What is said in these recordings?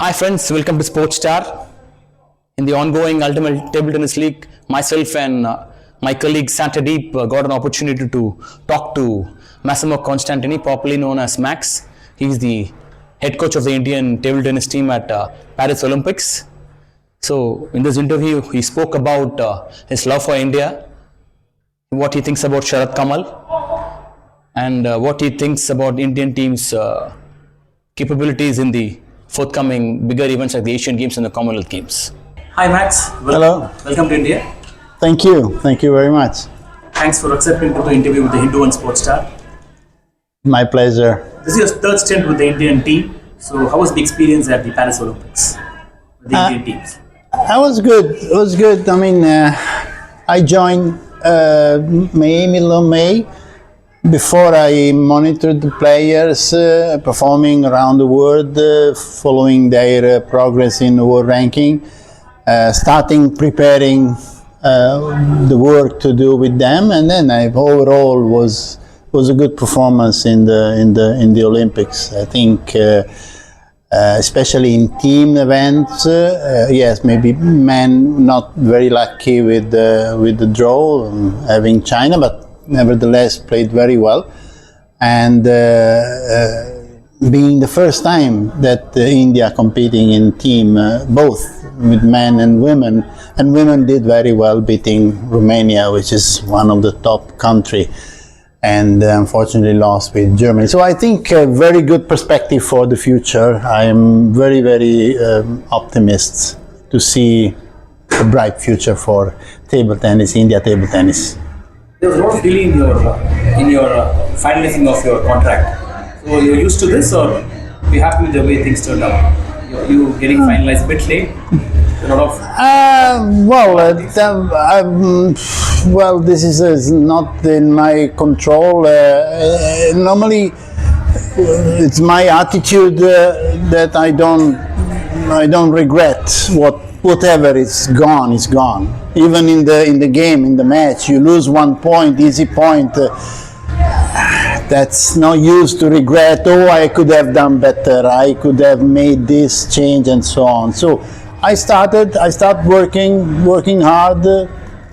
Hi friends, welcome to Sportstar. In the ongoing Ultimate Table Tennis League, myself and my colleague Santadeep got an opportunity to talk to Massimo Costantini, popularly known as Max. He's the head coach of the Indian table tennis team at Paris Olympics. So in this interview, he spoke about his love for India, what he thinks about Sharath Kamal, and what he thinks about Indian team's capabilities in the forthcoming bigger events like the Asian Games and the Commonwealth Games. Hi Max. Hello. Welcome to India. Thank you very much. Thanks for accepting to the interview with the Hindu and Sportstar. My pleasure. This is your third stint with the Indian team. So how was the experience at the Paris Olympics with the Indian teams? It was good. I mean, I joined middle of May. Before I monitored the players performing around the world, following their progress in the world ranking, starting preparing the work to do with them, and then overall was a good performance in the Olympics. I think, especially in team events, yes, maybe men not very lucky with the draw, having China, but nevertheless played very well, and being the first time that India competing in team, both with men and women did very well, beating Romania, which is one of the top country, and unfortunately lost with Germany. So I think a very good perspective for the future. I am very optimistic to see a bright future for table tennis, India table tennis. There was a lot of delay in your finalizing of your contract. So you're used to this, or you happy with the way things turned out? You getting finalized a bit late? A lot of well, this is not in my control. Normally, it's my attitude that I don't regret whatever is gone is gone. Even in the game, in the match, you lose 1 point, easy point. That's no use to regret. Oh, I could have done better. I could have made this change and so on. So I started working hard,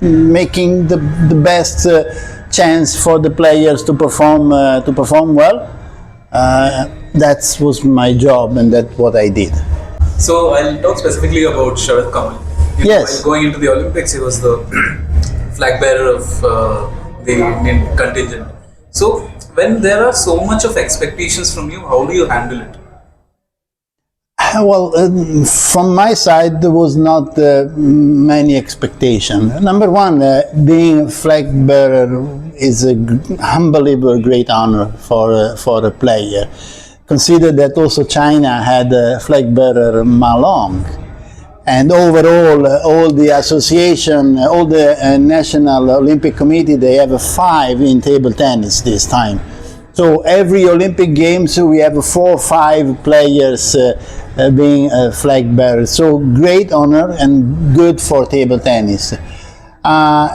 making the best chance for the players to perform well. That was my job, and that's what I did. So I'll talk specifically about Sharath Kamal. Yes. While going into the Olympics, he was the flag bearer of the Indian contingent. So when there are so much of expectations from you, how do you handle it? Well, from my side, there was not many expectations. Number one, being a flag bearer is an unbelievable great honor for a player. Consider that also China had a flag bearer Ma Long. And overall, all the association, all the National Olympic Committee, they have 5 in table tennis this time. So every Olympic Games, we have 4 or 5 players being flag bearers. So great honor and good for table tennis.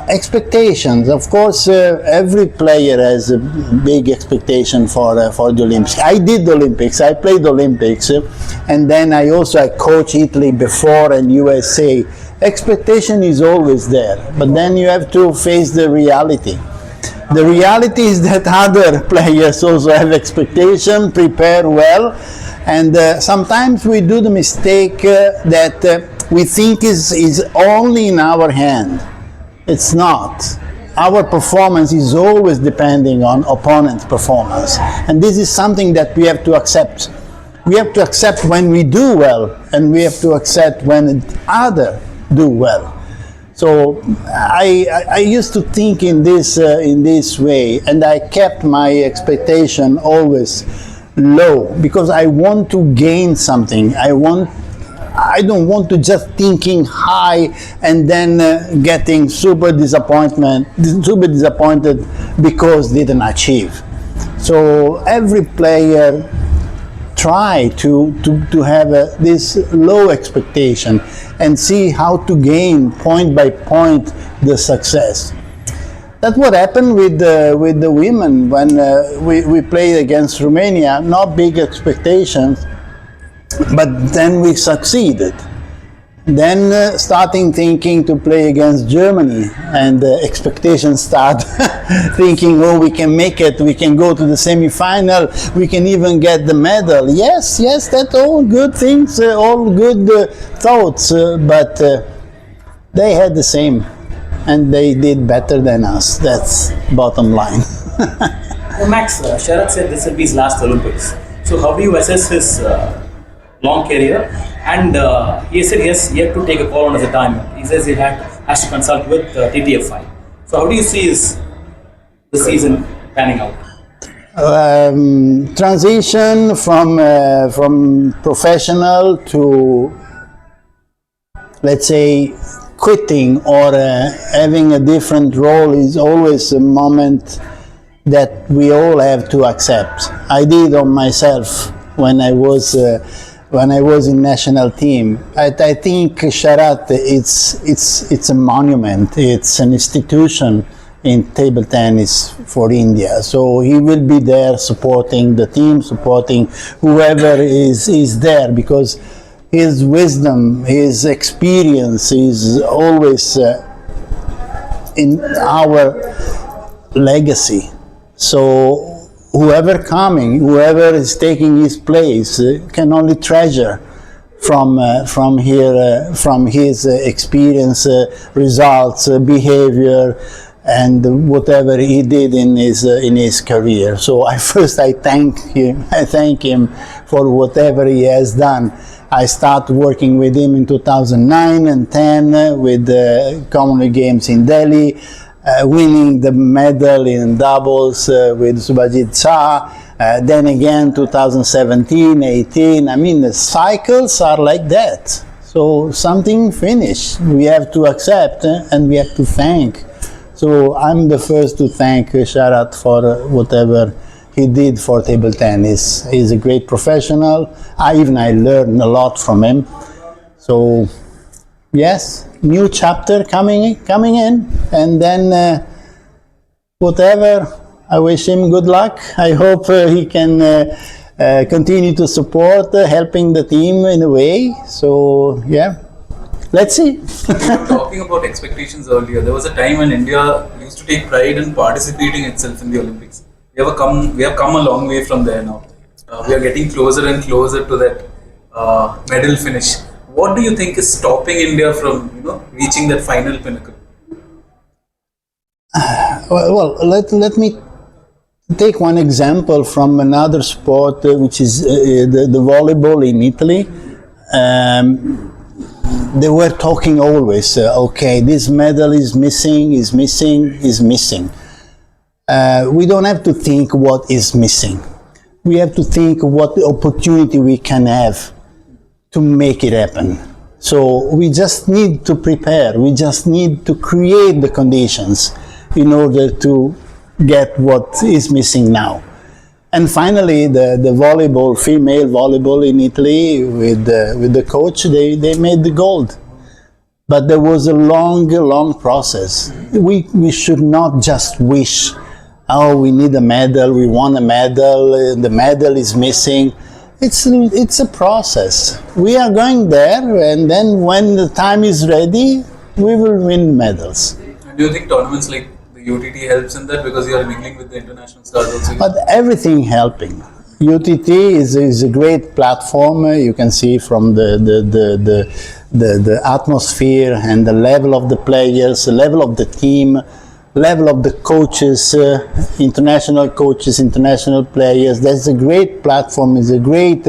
Expectations, of course, every player has a big expectation for the Olympics. I did the Olympics, I played the Olympics, and then I coached Italy before and USA. Expectation is always there, but then you have to face the reality. The reality is that other players also have expectation, prepare well, and sometimes we do the mistake that we think is only in our hand. It's not. Our performance is always depending on opponent's performance. And this is something that we have to accept. We have to accept when we do well, and we have to accept when others do well. So I used to think in this way, and I kept my expectation always low, because I want to gain something. I don't want to just thinking high and then getting super disappointed because didn't achieve. So every player try to have this low expectation and see how to gain point by point the success. That's what happened with the women when we played against Romania. Not big expectations, But then we succeeded. Then starting thinking to play against Germany, and expectations start thinking, oh, we can make it, we can go to the semi-final, we can even get the medal. Yes, that's all good things, all good thoughts, but they had the same, and they did better than us. That's bottom line. Well, Max, Sharath said this will be his last Olympics. So how do you assess his long career? And he said he has yet to take a call on his retirement. He says he has to consult with TTFI. So how do you see the season panning out? Transition from professional to, let's say, quitting or having a different role is always a moment that we all have to accept. I did on myself when I was in national team. I think Sharath, it's a monument. It's an institution in table tennis for India. So he will be there supporting the team, supporting whoever is there, because his wisdom, his experience is always in our legacy. So whoever is taking his place can only treasure from his experience, results, behavior, and whatever he did in his career. So I thank him for whatever he has done. I started working with him in 2009 and 10 with the Commonwealth Games in Delhi, winning the medal in doubles with Subhajit Shah. Then again 2017, 18. I mean, the cycles are like that. So something finished. We have to accept and we have to thank. So I'm the first to thank Sharath for whatever he did for table tennis. He's a great professional. I learned a lot from him. So yes, new chapter coming in, and then whatever. I wish him good luck. I hope he can continue to support, helping the team in a way. So yeah, let's see. You were talking about expectations earlier. There was a time when India used to take pride in participating itself in the Olympics. We have come a long way from there now. We are getting closer and closer to that medal finish. What do you think is stopping India from reaching that final pinnacle? Well, let me take one example from another sport, which is the volleyball in Italy. They were talking always, okay, this medal is missing. We don't have to think what is missing. We have to think what the opportunity we can have to make it happen. So we just need to prepare. We just need to create the conditions in order to get what is missing now. And finally, the volleyball, female volleyball in Italy, with the coach, they made the gold. But there was a long process. We should not just wish, oh, we need a medal, we want a medal, the medal is missing. It's a process. We are going there, and then when the time is ready, we will win medals. And do you think tournaments like the UTT helps in that, because you are mingling with the international stars also? But everything helping. UTT is a great platform. You can see from the atmosphere and the level of the players, the level of the team, level of the coaches, international coaches, international players. That's a great platform. It's a great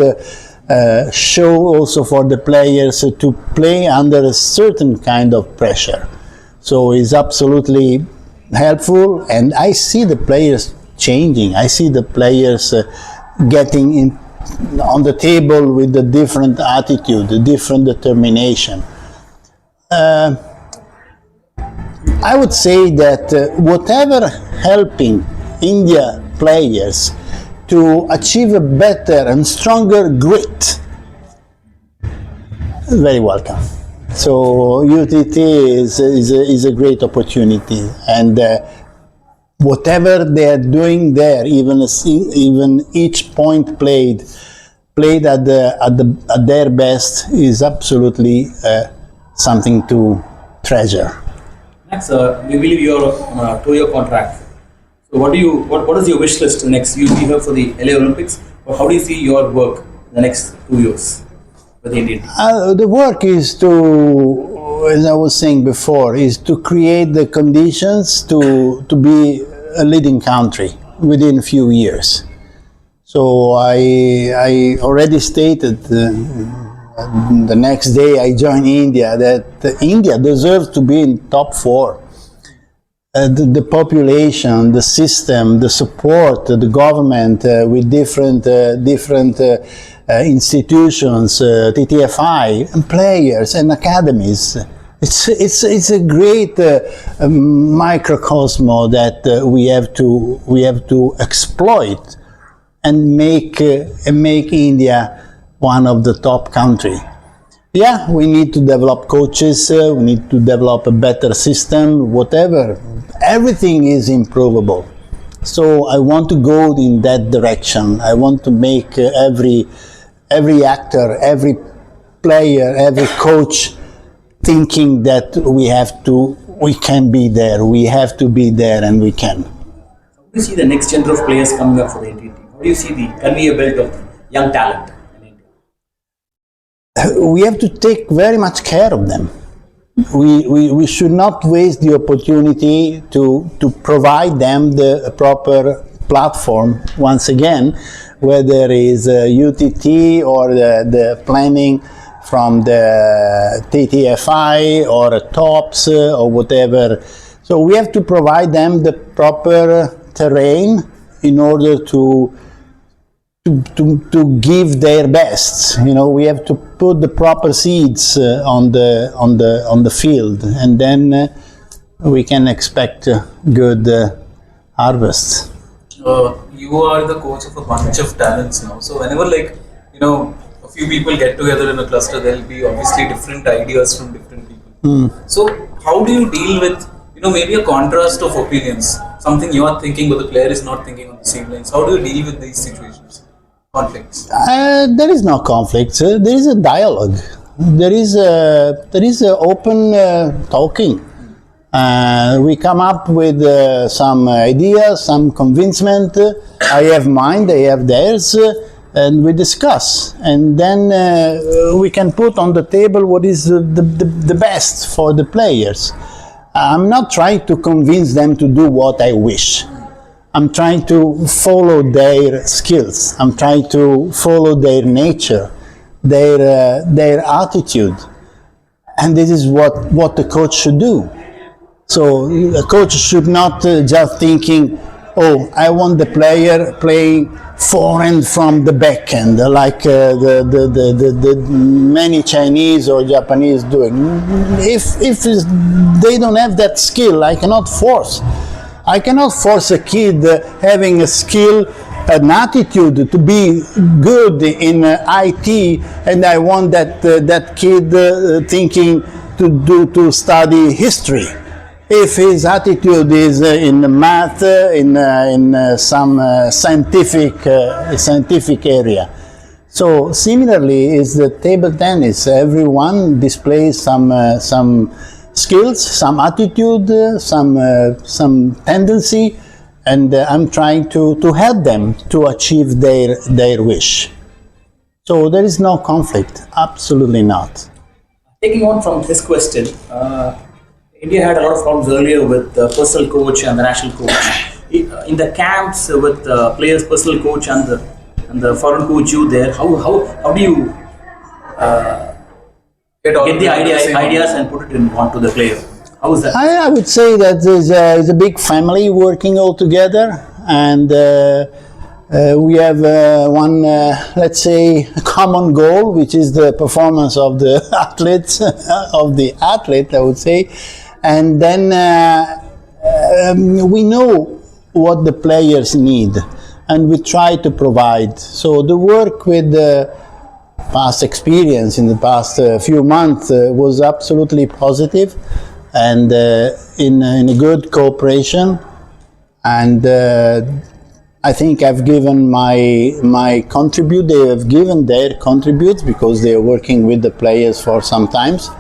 show also for the players to play under a certain kind of pressure. So it's absolutely helpful, and I see the players changing. I see the players getting in on the table with a different attitude, a different determination. I would say that whatever helping India players to achieve a better and stronger grit, very welcome. So UTT is a great opportunity, and whatever they are doing there, even each point played, played at their best is absolutely something to treasure. Max, we believe you're on a 2-year contract. So what is your wish list next? You have for the LA Olympics, or how do you see your work in the next 2 years with the Indian team? The work is to, as I was saying before, is to create the conditions to be a leading country within a few years. So I already stated the next day I joined India that India deserves to be in top 4. The population, the system, the support, the government with different institutions, TTFI, and players and academies. It's a great microcosm that we have to exploit and make India one of the top country. Yeah, we need to develop coaches, we need to develop a better system, whatever. Everything is improvable. So I want to go in that direction. I want to make every actor, every player, every coach thinking that we can be there, we have to be there, and we can. How do you see the next gender of players coming up for the Indian team? How do you see the conveyor belt of young talent in India? We have to take very much care of them. We should not waste the opportunity to provide them the proper platform once again, whether it is UTT or the planning from the TTFI or TOPS or whatever. So we have to provide them the proper terrain in order to give their best. You know, we have to put the proper seeds on the field, and then we can expect good harvests. You are the coach of a bunch of talents now. So whenever, like, you know, a few people get together in a cluster, there'll be obviously different ideas from different people. So how do you deal with, you know, maybe a contrast of opinions? Something you are thinking but the player is not thinking on the same lines. How do you deal with these situations? Conflicts? There is no conflict. There is a dialogue. There is a open talking. We come up with some ideas, some convincement. I have mine, they have theirs, and we discuss. And then we can put on the table what is the best for the players. I'm not trying to convince them to do what I wish. I'm trying to follow their skills. I'm trying to follow their nature, their attitude. And this is what the coach should do. So a coach should not just thinking, oh, I want the player playing forehand from the backhand, like the many Chinese or Japanese doing. If they don't have that skill, I cannot force. I cannot force a kid having a skill, an attitude to be good in IT, and I want that kid thinking to study history. If his attitude is in math, in some scientific area. So similarly is the table tennis. Everyone displays some skills, some attitude, some tendency, and I'm trying to help them to achieve their wish. So there is no conflict, absolutely not. Taking on from this question, India had a lot of problems earlier with the personal coach and the national coach. In the camps with the players' personal coach and the foreign coach, you there, how do you get the ideas and put it onto the player? How is that? I would say that there's a big family working all together, and we have one, let's say, common goal, which is the performance of the athletes, I would say. And then we know what the players need, and we try to provide. So the work with the past experience in the past few months was absolutely positive, and in a good cooperation. And I think I've given my contribute. They have given their contributes because they are working with the players for some times.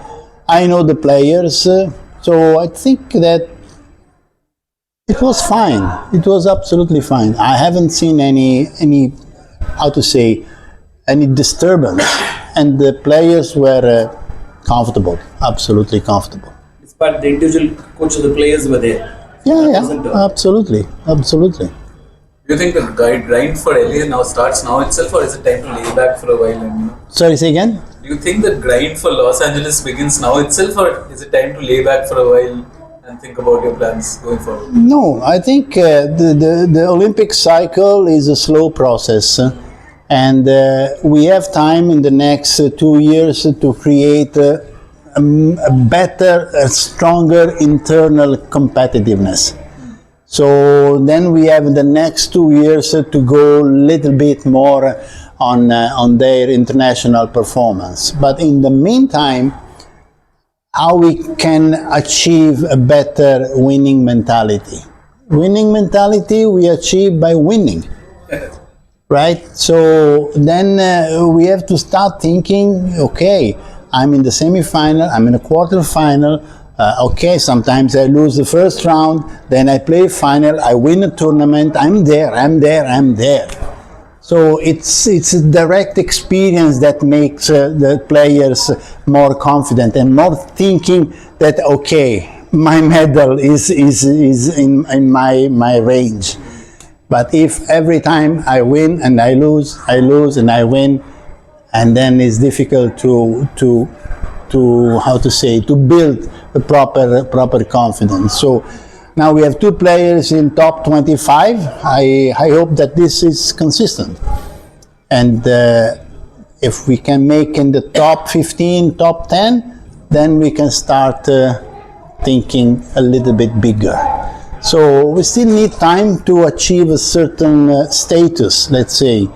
I know the players, so I think that it was fine. It was absolutely fine. I haven't seen any how to say, any disturbance, and the players were comfortable, absolutely comfortable. But the individual coach of the players were there. Yeah, absolutely. Do you think the grind for LA now starts now itself, or is it time to lay back for a while? And, Sorry, say again? do you think the grind for Los Angeles begins now itself, or is it time to lay back for a while and think about your plans going forward? No, I think the Olympic cycle is a slow process, and we have time in the next 2 years to create a better, stronger internal competitiveness. So then we have the next 2 years to go a little bit more on their international performance. But in the meantime, how we can achieve a better winning mentality. Winning mentality we achieve by winning, right? So then we have to start thinking, okay, I'm in the semi-final, I'm in a quarter-final, okay, sometimes I lose the first round, then I play final, I win a tournament, I'm there. So it's a direct experience that makes the players more confident and more thinking that, okay, my medal is in my range. But if every time I win and I lose and I win, and then it's difficult to how to say, to build a proper confidence. So now we have 2 players in top 25. I hope that this is consistent. And if we can make in the top 15, top 10, then we can start thinking a little bit bigger. So we still need time to achieve a certain status, let's say,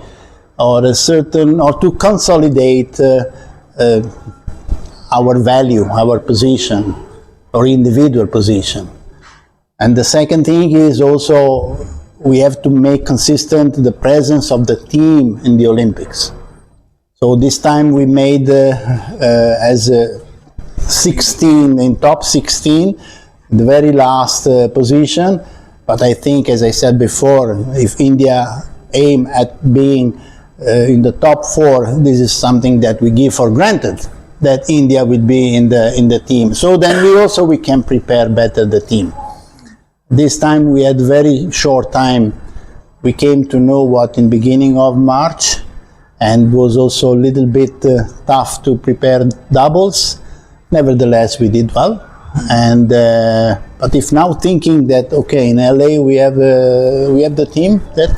or to consolidate our value, our position, or individual position. And the second thing is also we have to make consistent the presence of the team in the Olympics. So this time we made as 16 in top 16, the very last position. But I think, as I said before, if India aim at being in the top 4, this is something that we give for granted, that India will be in the team. So then we can prepare better the team. This time we had very short time. We came to know what in beginning of March, and was also a little bit tough to prepare doubles. Nevertheless, we did well. And but if now thinking that, okay, in LA we have the team, that's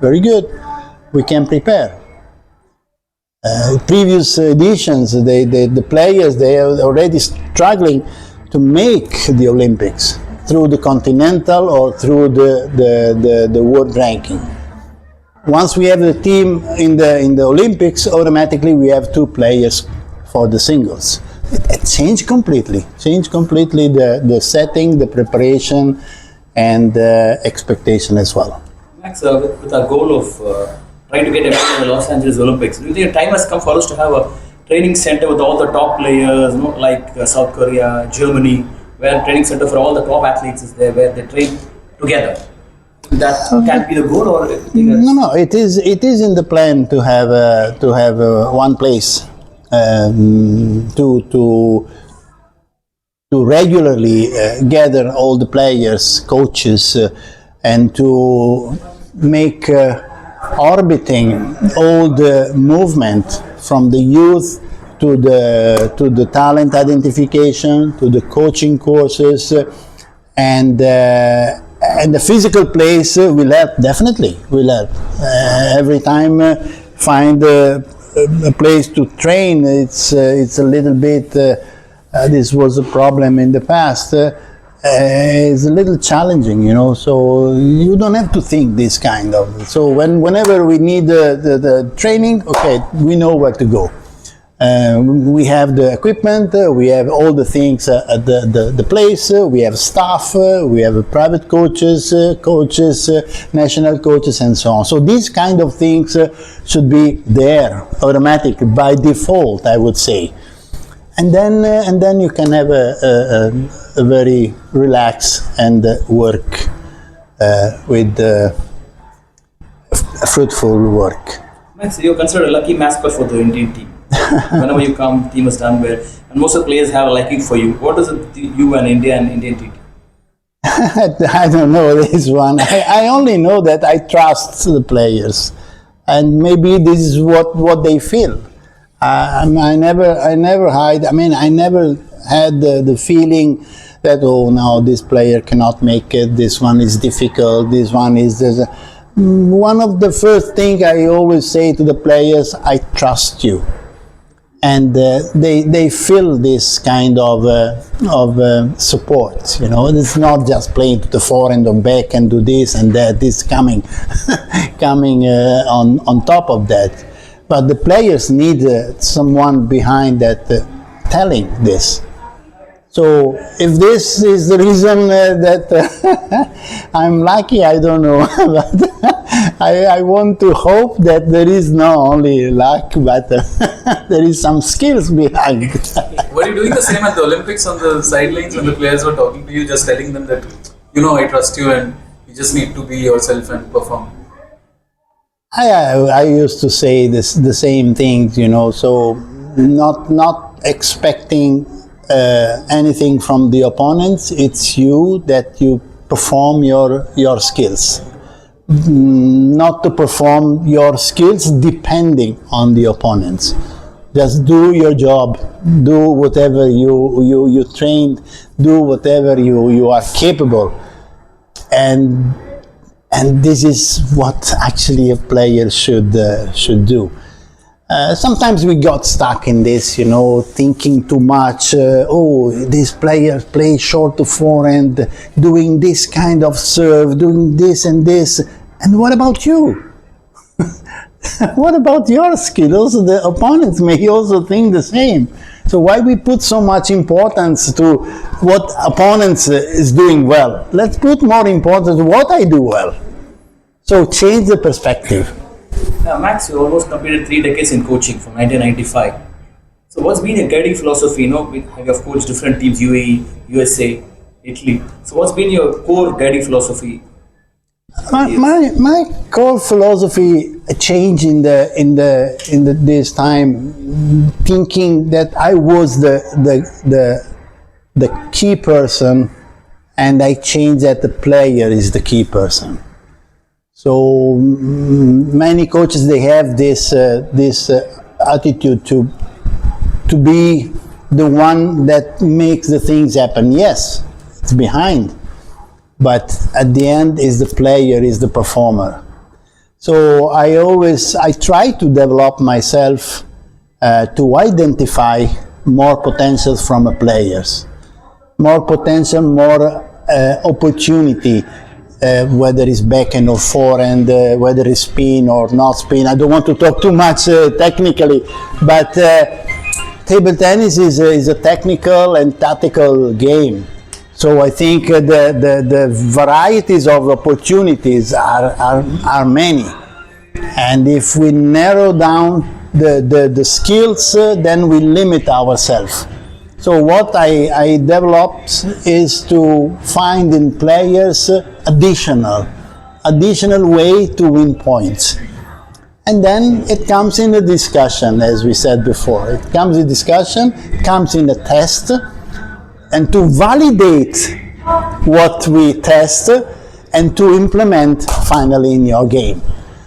very good. We can prepare. Previous editions, the players, they are already struggling to make the Olympics through the continental or through the world ranking. Once we have the team in the Olympics, automatically we have 2 players for the singles. It changed completely the setting, the preparation, and the expectation as well. Max, with our goal of trying to get everyone in the Los Angeles Olympics, do you think a time has come for us to have a training center with all the top players, like South Korea, Germany, where training center for all the top athletes is there, where they train together? That can be the goal, or no. It is in the plan to have one place to regularly gather all the players, coaches, and to make orbiting all the movement from the youth to the talent identification, to the coaching courses, and the physical place will help, definitely will help. Every time find a place to train, it's a little bit, this was a problem in the past, it's a little challenging, so you don't have to think this kind of, so whenever we need the training, okay, we know where to go. We have the equipment, we have all the things at the place, we have staff, we have private coaches, national coaches, and so on. So these kind of things should be there, automatic, by default, I would say. And then you can have a very relaxed and work with fruitful work. Max, you're considered a lucky mascot for the Indian team. Whenever you come, team is done well, and most of the players have a liking for you. What is it you and India and Indian team? I don't know this one. I only know that I trust the players, and maybe this is what they feel. I never hide. I mean, I never had the feeling that, oh, no, this player cannot make it. This one is difficult. This one is. One of the first things I always say to the players, I trust you. And they feel this kind of support. You know, it's not just playing to the forehand or back and do this and that. It's coming on top of that. But the players need someone behind that telling this. So if this is the reason that I'm lucky, I don't know. But I want to hope that there is not only luck, but there is some skills behind. Were you doing the same at the Olympics on the sidelines when the players were talking to you, just telling them that, you know, I trust you and you just need to be yourself and perform? I used to say the same things, you know, so not expecting anything from the opponents. It's you that you perform your skills. Not to perform your skills depending on the opponents. Just do your job, do whatever you trained, do whatever you are capable, and this is what actually a player should do. Sometimes we got stuck in this, you know, thinking too much. Oh, this player plays short to forehand, doing this kind of serve, doing this and this. And what about you? What about your skill? Also, the opponents may also think the same. So why we put so much importance to what opponents is doing well? Let's put more importance to what I do well. So change the perspective. Max, you almost completed 3 decades in coaching from 1995. So what's been your guiding philosophy? You know, you have coached different teams, UAE, USA, Italy. So what's been your core guiding philosophy? My core philosophy changed in this time, thinking that I was the key person, and I changed that the player is the key person. So many coaches, they have this attitude to be the one that makes the things happen. Yes, it's behind, but at the end is the player, is the performer. So I try to develop myself to identify more potential from the players, more potential, more opportunity. Whether it's backhand or forehand, whether it's spin or not spin. I don't want to talk too much technically, but table tennis is a technical and tactical game. So I think the varieties of opportunities are many. And if we narrow down the skills, then we limit ourselves. So what I developed is to find in players additional way to win points. And then it comes in a discussion, as we said before. It comes in discussion, it comes in a test, and to validate what we test and to implement finally in your game.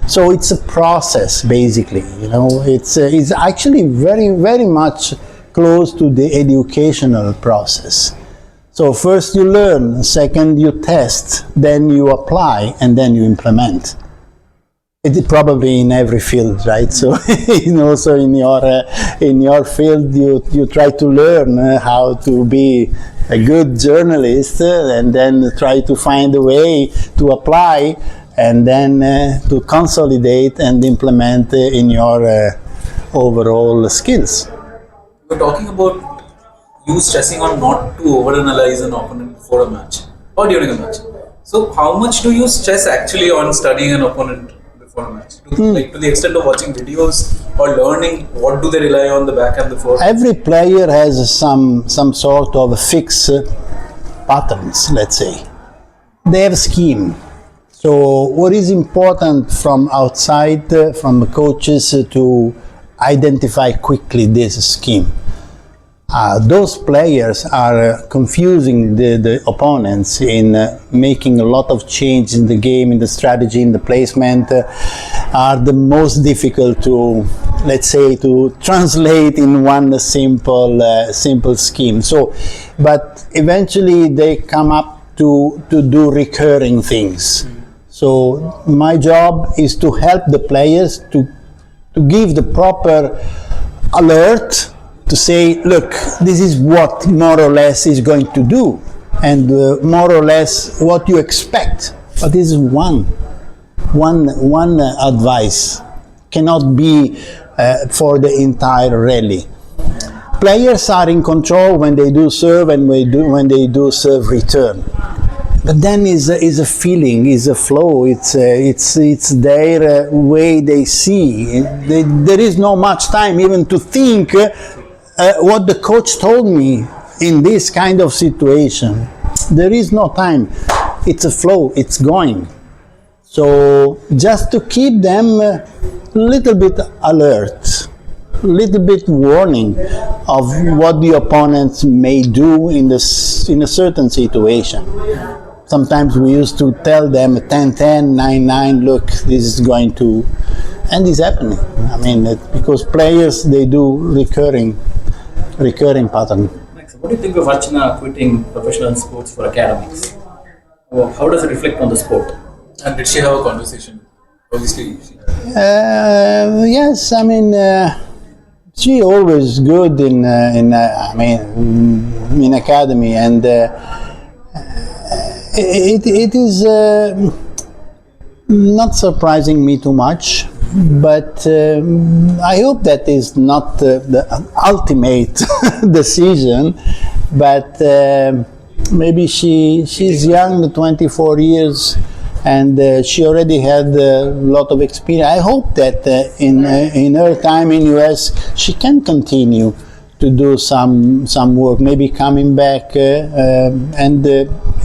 So it's a process, basically. You know, it's actually very, very much close to the educational process. So first you learn, second you test, then you apply, and then you implement. It is probably in every field, right? So you know, so in your field you try to learn how to be a good journalist, and then try to find a way to apply, and then to consolidate and implement in your overall skills. We're talking about you stressing on not to overanalyze an opponent before a match or during a match. So, how much do you stress actually on studying an opponent before a match? Like to the extent of watching videos or learning, what do they rely on the back and the forth? Every player has some sort of fixed patterns, let's say. They have a scheme. So what is important from outside, from the coaches, to identify quickly this scheme. Those players are confusing the opponents in making a lot of change in the game, in the strategy, in the placement, are the most difficult to, let's say, to translate in one simple scheme. So, but eventually they come up to do recurring things. So my job is to help the players to give the proper alert, to say, look, this is what more or less is going to do, and more or less what you expect. But this is one advice, cannot be for the entire rally. Players are in control when they do serve and when they do serve return. But then is a feeling, is a flow. It's their way they see. There is no much time even to think what the coach told me in this kind of situation. There is no time. It's a flow. It's going. So just to keep them a little bit alert, a little bit warning of what the opponents may do in a certain situation. Sometimes we used to tell them 10-10, 9-9, look, this is going to, and it's happening. I mean, because players, they do recurring pattern. What do you think of Archana quitting professional sports for academics? How does it reflect on the sport? And did she have a conversation? Obviously. Yes, I mean, she always good in academy, and it is not surprising me too much, but I hope that is not the ultimate decision, but maybe she's young, 24 years, and she already had a lot of experience. I hope that in her time in US she can continue to do some work, maybe coming back, and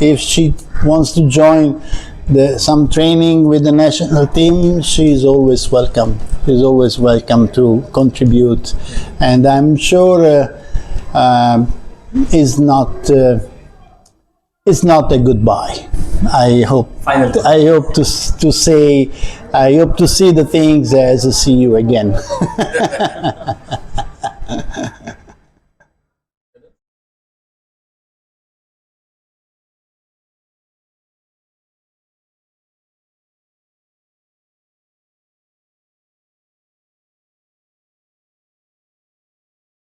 if she wants to join some training with the national team, she's always welcome. She's always welcome to contribute, and I'm sure it's not a goodbye. I hope to say, I hope to see the things as I see you again.